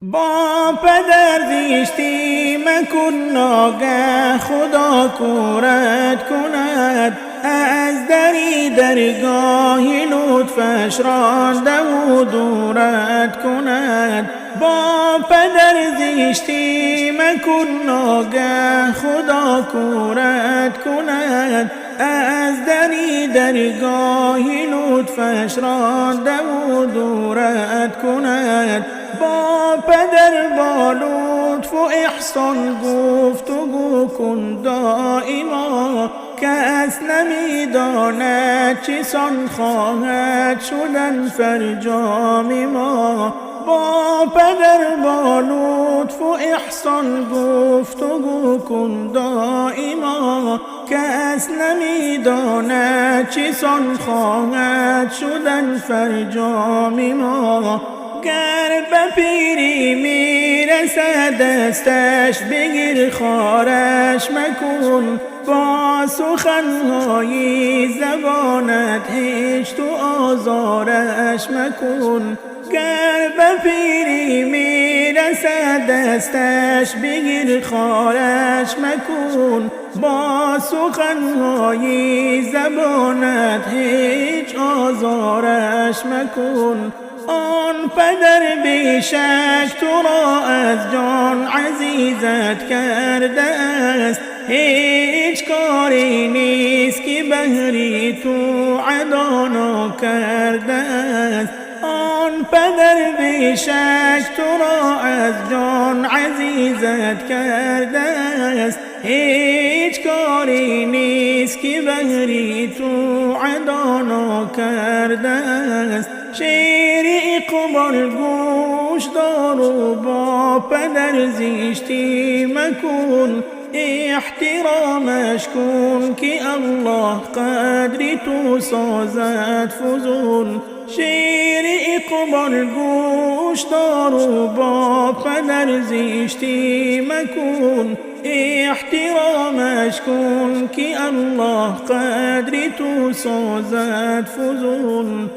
با پدر زیشتی مکن ناگه خدا کورت کند، از دری درگاهی لطفش رانده و دورت کند. با پدر زیشتی مکن ناگه خدا کورت کند، از دری درگاهی لطفش رانده و دورت کند. با پدر با لطف و احسان گفتگو کن دائما، کس نمیداند چسان خواهد شدن فرجام ما. با پدر با لطف و احسان گفتگو کن دائما، کس نمیداند چسان خواهد شدن فرجام ما. گر به پیری میرسد دستش بگیر خارش مکن، با سخنهای زبانت هیچ تو آزارش مکن. گر به پیری میرسد دستش بگیر خارش مکن، با سخنهای زبانت هیچ آزارش مکن. آن پدر بیشک تو را از جان عزیزت کرده است، هیچ کاری نیست که بهری تو عدا کرده است. آن پدر بیشک تو را از جان عزیزت کرده است، هیچ کاری نیست که بهری تو عدا کرده است. شیر اقبال گوش دار و با پدر زیشتی مکن، احترامش کن که الله قدری تو سازد فزون. شیر اقبال گوش دار و با پدر زیشتی مکن، احترامش کن که الله قدری تو سازد فزون.